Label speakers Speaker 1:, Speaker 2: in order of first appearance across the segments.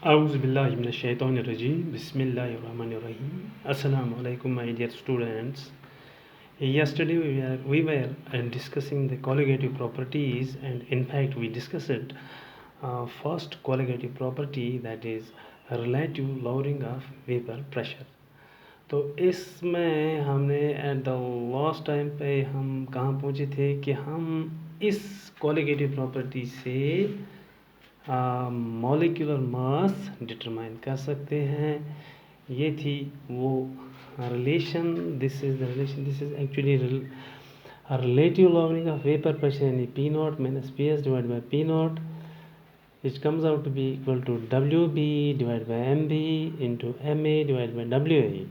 Speaker 1: Auzubillahiminash-shaytanir-rajim. Bismillahir-rahmanir-rahim. Assalamu alaikum, my dear students. Yesterday we were discussing the colligative properties, and in fact we discussed first colligative property, that is relative lowering of vapor pressure. तो इसमें हमने at the last time पे हम कहाँ पहुँचे थे कि हम इस colligative प्रॉपर्टी से मॉलिक्यूलर मास डिटरमाइन कर सकते हैं. ये थी वो relation. This is the relation. This is actually relative lowering of vapour pressure यानी P naught minus P S divide by P naught, which comes out to be equal to WB divided by MB into MA divided by WA.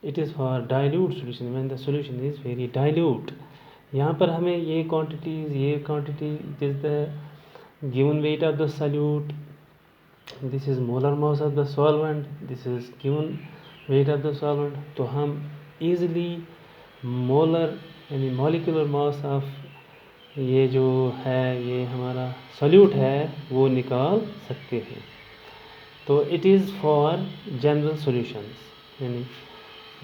Speaker 1: It is for dilute solution when the solution is very dilute. यहाँ पर हमें ये quantity it is the given weight of the solute, this is molar mass of the solvent, this is given weight of the solvent. तो हम easily molar यानी molecular mass of ये जो है ये हमारा सॉल्यूट है वो निकाल सकते हैं. तो it is for general solutions यानी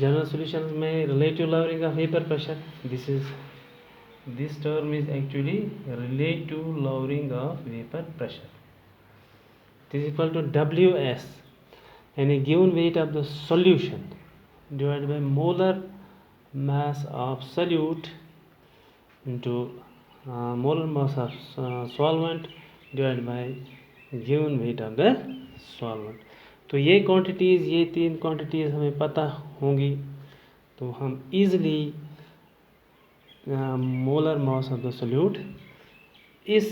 Speaker 1: जनरल सॉल्यूशन में relative lowering of vapour pressure. This term is actually relative lowering of vapour pressure. This equal to WS यानी given weight of the solution divided by molar mass of solute into molar mass of solvent divided by given weight of the solvent. तो ये quantities, ये तीन quantities हमें पता होंगी तो हम easily molar mass of the solute इस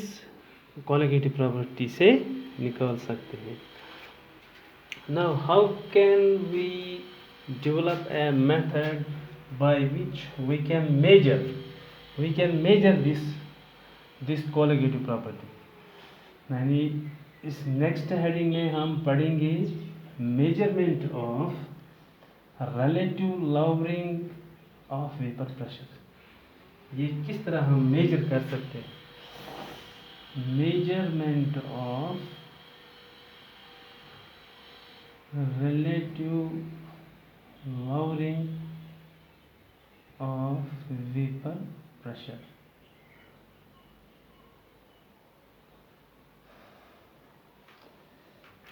Speaker 1: colligative प्रॉपर्टी से निकाल सकते हैं. Now how can we develop a method by which we can measure this colligative property? यानी इस नेक्स्ट हेडिंग में हम पढ़ेंगे measurement of relative lowering of vapour pressure. ये किस तरह हम मेजर कर सकते हैं. Measurement of relative lowering of vapour pressure.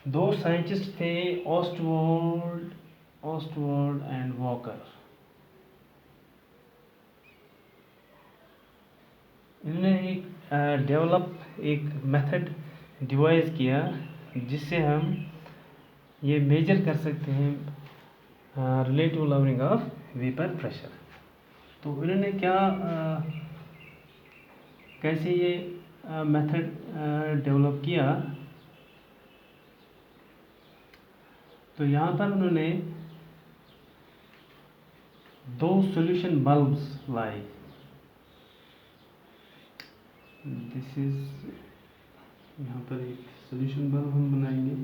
Speaker 1: दो साइंटिस्ट थे, ऑस्टवर्ड एंड वॉकर. इन्होंने एक मेथड डिवाइस किया जिससे हम ये मेजर कर सकते हैं relative lowering of vapour pressure. तो इन्होंने कैसे ये मेथड डेवलप किया. तो यहाँ पर उन्होंने दो सॉल्यूशन बल्ब्स लाए. दिस इज यहाँ पर एक सॉल्यूशन बल्ब हम बनाएंगे.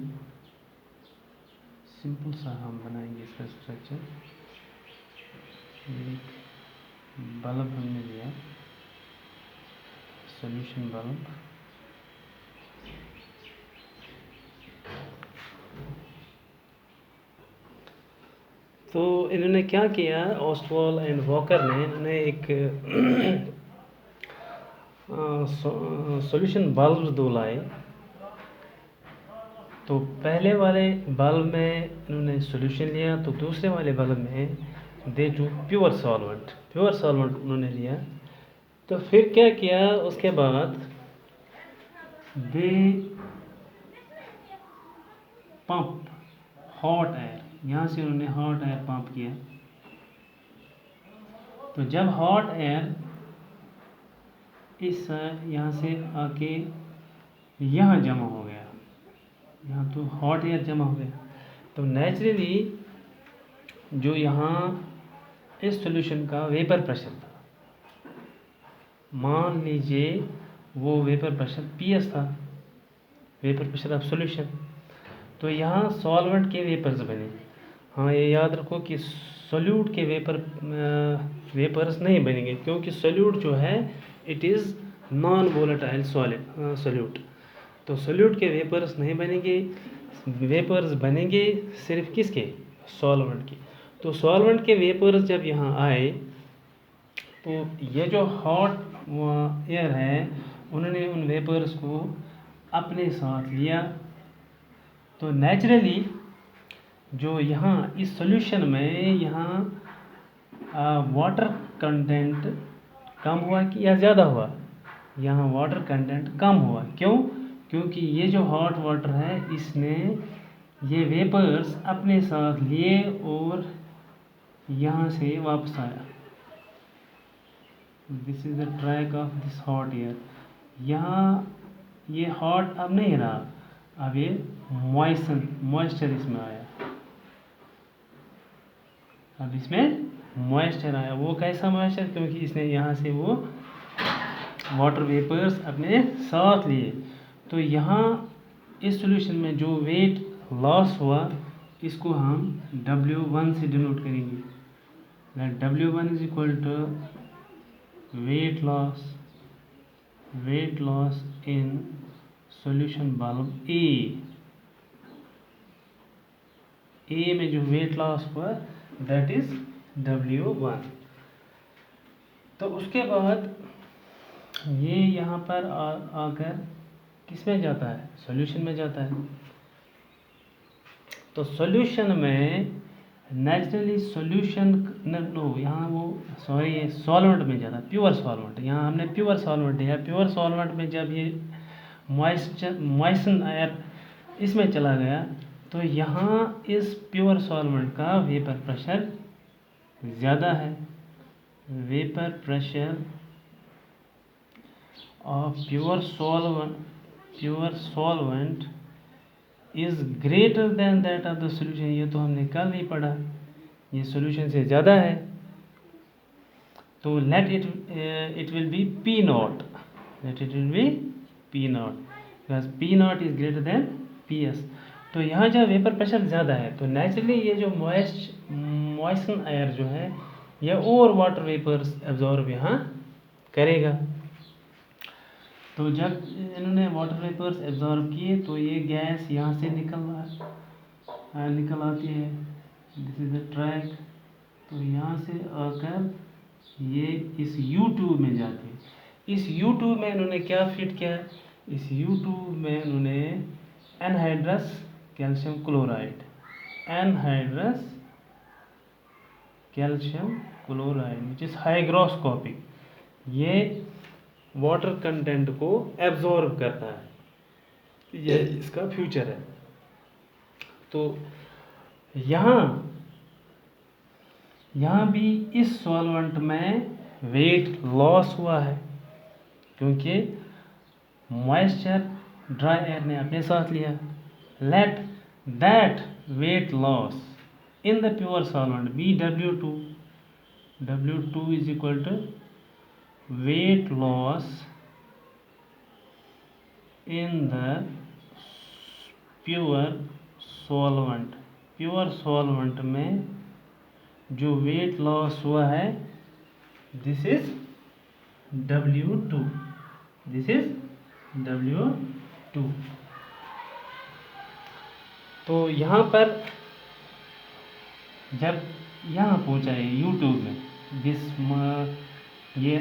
Speaker 1: सिंपल सा हम बनाएंगे इसका स्ट्रक्चर. एक बल्ब हमने लिया, सॉल्यूशन बल्ब. तो इन्होंने क्या किया, ऑस्टवर्ड एंड वॉकर ने, इन्होंने एक सॉल्यूशन बल्ब दो लाए. तो पहले वाले बल्ब में इन्होंने सॉल्यूशन लिया, तो दूसरे वाले बल्ब में दे टू प्योर सॉल्वेंट उन्होंने लिया. तो फिर क्या किया, उसके बाद दे पंप हॉट एयर. यहाँ से उन्होंने हॉट एयर पंप किया. तो जब हॉट एयर इस यहाँ से आके यहाँ जमा हो गया, यहाँ तो हॉट एयर जमा हो गया, तो नेचुरली जो यहाँ इस सॉल्यूशन का वेपर प्रेशर था, मान लीजिए वो वेपर प्रेशर PS था, वेपर प्रेशर ऑफ सॉल्यूशन. तो यहाँ सॉल्वेंट के वेपर्स बने. हाँ, ये याद रखो कि सोल्यूट के वेपर्स नहीं बनेंगे, क्योंकि सोल्यूट जो है it is non volatile solute. तो सोल्यूट के वेपर्स नहीं बनेंगे. वेपर्स बनेंगे सिर्फ किसके, सॉल्वेंट के। तो सॉल्वेंट के वेपर्स जब यहाँ आए तो ये जो हॉट एयर है उन्होंने उन वेपर्स को अपने साथ लिया। तो नेचुरली जो यहाँ इस सॉल्यूशन में यहाँ वाटर कंटेंट कम हुआ कि या ज़्यादा हुआ, यहाँ वाटर कंटेंट कम हुआ। क्यों? क्योंकि ये जो हॉट वाटर है इसने ये वेपर्स अपने साथ लिए और यहाँ से वापस आया। This is the track of this hot air. यहाँ ये हॉट अब नहीं रहा, अब ये मॉइस्चर इसमें आया। अब इसमें मॉइस्चर आया। वो कैसा मॉइस्चर? क्योंकि इसने यहाँ से वो वाटर वेपर्स अपने साथ लिए। तो यहाँ इस सॉल्यूशन में जो वेट लॉस हुआ इसको हम W1 से डिनोट करेंगे। W1 is equal to weight loss in solution bulb A में जो वेट लॉस हुआ दैट इज W1। तो उसके बाद ये यहाँ पर आकर किस में जाता है, सॉल्यूशन में जाता है। तो सॉल्यूशन में नेचुरली सॉल्यूशन यहाँ वो ये सॉल्वेंट में जाता है, प्योर सॉल्वेंट। यहाँ हमने प्योर सॉल्वेंट लिया। प्योर सॉल्वेंट में जब ये मॉइस्चर एयर इसमें चला गया तो यहाँ इस प्योर सॉल्वेंट का वेपर प्रेशर ज़्यादा है। Vapour pressure of pure solvent is greater than that of the solution. ये तो हमने कल नहीं पढ़ा, ये सॉल्यूशन से ज़्यादा है। तो let it will be P not, because P not is greater than PS। तो यहाँ जब वेपर प्रेशर ज़्यादा है तो नेचुरली ये जो मॉइस्चर एयर जो है ये और वाटर वेपर्स एब्जॉर्ब यहाँ करेगा। तो जब इन्होंने वाटर वेपर्स एब्जॉर्ब किए तो ये गैस यहाँ से निकल आती है। This is the track. तो यहाँ से आकर ये इस U2 में जाती है। इस U2 में इन्होंने क्या फिट किया? इस U2 में इन्होंने anhydrous calcium chloride which is hygroscopic. ये वाटर कंटेंट को एब्जॉर्ब करता है, ये इसका फ्यूचर है। तो यहाँ भी इस सॉल्वेंट में वेट लॉस हुआ है क्योंकि मॉइस्चर ड्राई एयर ने अपने साथ लिया। Let that weight loss in the pure solvent be W2 is equal to weight loss in the pure solvent में जो वेट लॉस हुआ है दिस इज W2। तो यहाँ पर जब यहाँ पहुँचा है U2 में ये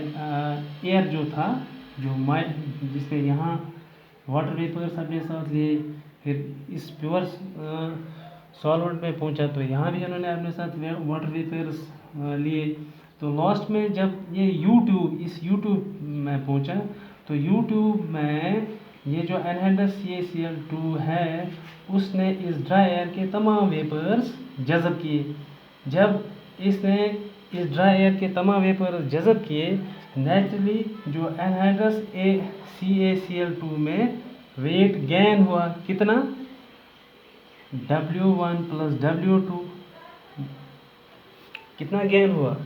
Speaker 1: एयर जो था जिसने यहाँ वाटर वेपर्स अपने साथ लिए, फिर इस प्योर सॉल्वेंट में पहुँचा तो यहाँ भी उन्होंने अपने साथ वाटर वेपर्स लिए। तो लास्ट में जब ये इस U2 में पहुँचा तो U2 में ये जो एनहाइड्रस CaCl2 है उसने इस ड्राई एयर के तमाम वेपर्स जज़ब किए। जब इसने इस ड्राई एयर के तमाम वेपर्स जज़ब किए नेचुरली जो एनहाइड्रस CaCl2 में वेट गेन हुआ। कितना? W1 प्लस W2 कितना गेन हुआ?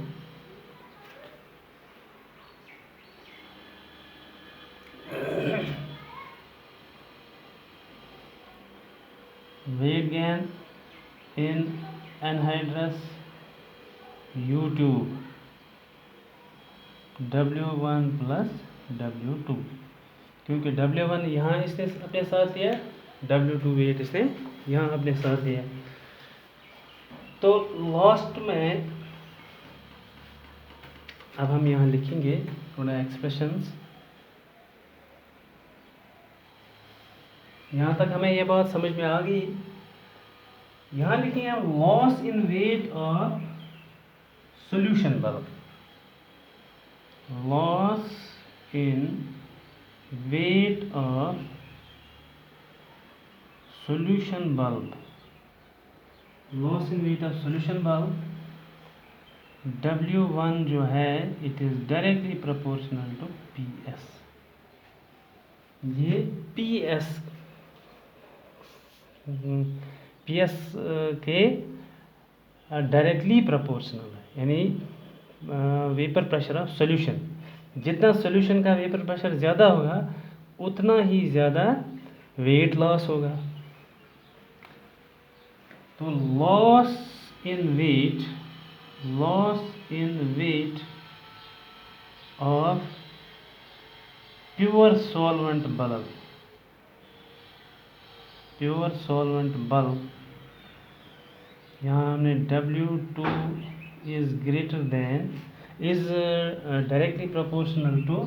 Speaker 1: Weight gain in anhydrous U2 W1 plus W2, क्योंकि W1 यहाँ इसने अपने साथ लिया, W2 वेट इसने यहाँ अपने साथ दिया। तो लास्ट में अब हम यहाँ लिखेंगे थोड़ा एक्सप्रेशंस। यहाँ तक हमें ये बात समझ में आ गई। यहाँ लिखेंगे हम लॉस इन वेट और solution bulb. Loss in weight और solution bulb. Loss in weight of solution bulb W1 जो है it is directly proportional to PS। ये PS के डायरेक्टली प्रोपोर्शनल है, यानी वेपर प्रेशर ऑफ सॉल्यूशन। जितना सॉल्यूशन का वेपर प्रेशर ज़्यादा होगा उतना ही ज़्यादा वेट लॉस होगा। तो loss in weight of pure solvent bulb, यहाँ हमने W2 is greater than is directly proportional to,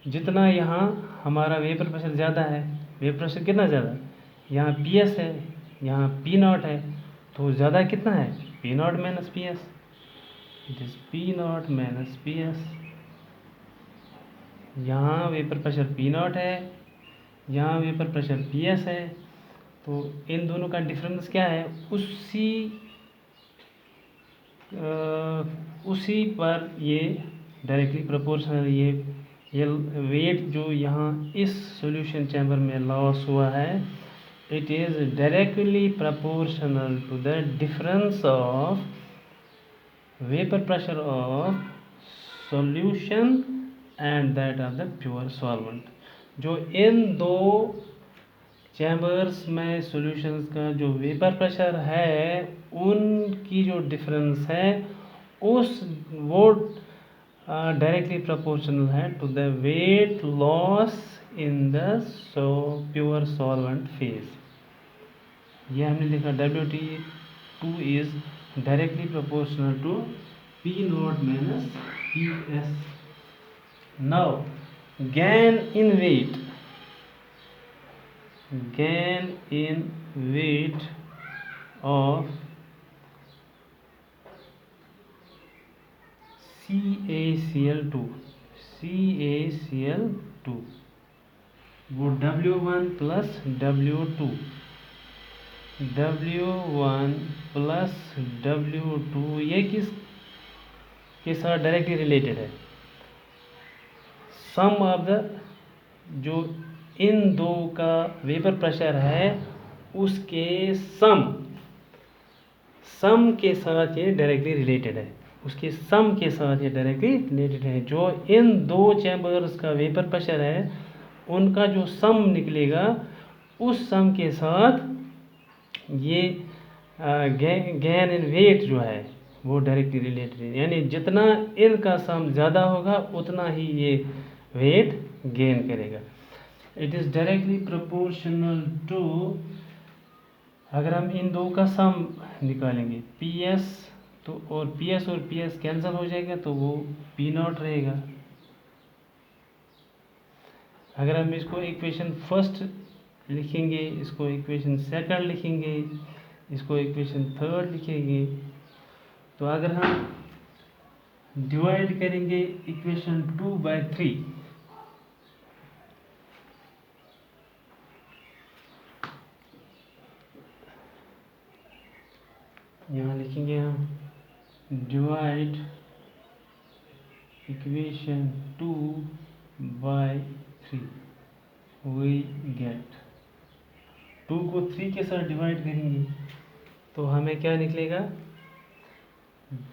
Speaker 1: जितना यहाँ हमारा वेपर प्रेशर ज़्यादा है, वेपर प्रेशर कितना ज़्यादा है, यहाँ PS है, यहाँ P0 है, तो ज़्यादा कितना है P0 minus PS। It is P0 minus PS। यहाँ वेपर प्रेशर P0 है, यहाँ वेपर प्रेशर PS है, तो इन दोनों का डिफरेंस क्या है, उसी पर ये डायरेक्टली प्रोपोर्शनल। ये वेट जो यहाँ इस सॉल्यूशन चैम्बर में लॉस हुआ है it is directly proportional to the difference of vapour pressure of solution and that of the pure solvent. जो इन दो चैम्बर्स में सॉल्यूशंस का जो वेपर प्रेशर है उनकी जो डिफरेंस है वो डायरेक्टली प्रोपोर्शनल है to the weight loss in the pure solvent phase. ये हमने लिखा W2 is directly proportional to P0 minus PS। Now gain in weight of CaCl2 वो W1 प्लस W2 ये किस के साथ डायरेक्टली रिलेटेड है, सम ऑफ द जो इन दो का वेपर प्रेशर है उसके सम के साथ ये डायरेक्टली रिलेटेड है, उसके सम के साथ ये डायरेक्टली रिलेटेड है। जो इन दो चैम्बर्स का वेपर प्रेशर है उनका जो सम निकलेगा उस सम के साथ ये गेन इन वेट जो है वो डायरेक्टली रिलेटेड है, यानी जितना इनका सम ज़्यादा होगा उतना ही ये वेट गेन करेगा। It is directly proportional to, अगर हम इन दो का सम निकालेंगे PS तो और PS कैंसिल हो जाएगा तो वो P0 रहेगा। अगर हम इसको इक्वेशन फर्स्ट लिखेंगे, इसको इक्वेशन सेकंड लिखेंगे, इसको इक्वेशन थर्ड लिखेंगे, तो अगर हम डिवाइड करेंगे इक्वेशन 2/3 यहाँ लिखेंगे हम डिवाइड इक्वेशन 2/3 वी गेट 2 को 3 के साथ डिवाइड करेंगे तो हमें क्या निकलेगा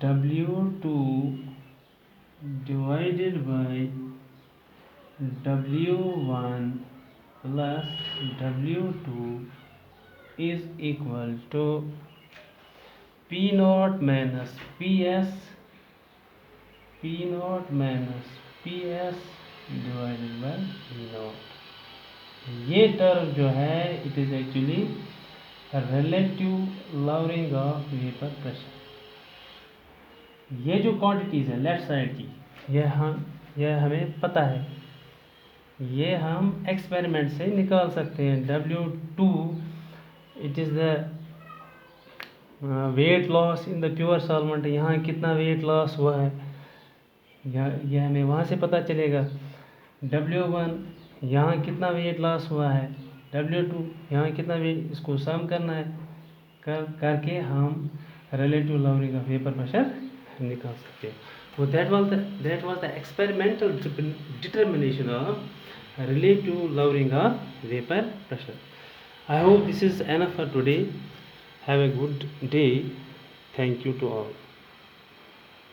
Speaker 1: W2 divided by W1 plus W2 is equal to P0 minus PS divided by P0। ये टर्म जो है it is actually relative lowering of vapour pressure. ये जो क्वांटिटीज है लेफ्ट साइड की, यह हमें पता है, ये हम एक्सपेरिमेंट से निकाल सकते हैं। W2 it is the weight loss in the pure solvent, यहाँ कितना वेट लॉस हुआ है यह हमें वहाँ से पता चलेगा। W1 यहाँ कितना वेट लॉस हुआ है, W2 यहाँ कितना वेट, इसको सम करना है, करके हम relative lowering of vapour pressure निकाल सकते हैं। So that was the experimental determination of relative lowering of vapor pressure. I hope this is enough for today. Have a good day. Thank you to all.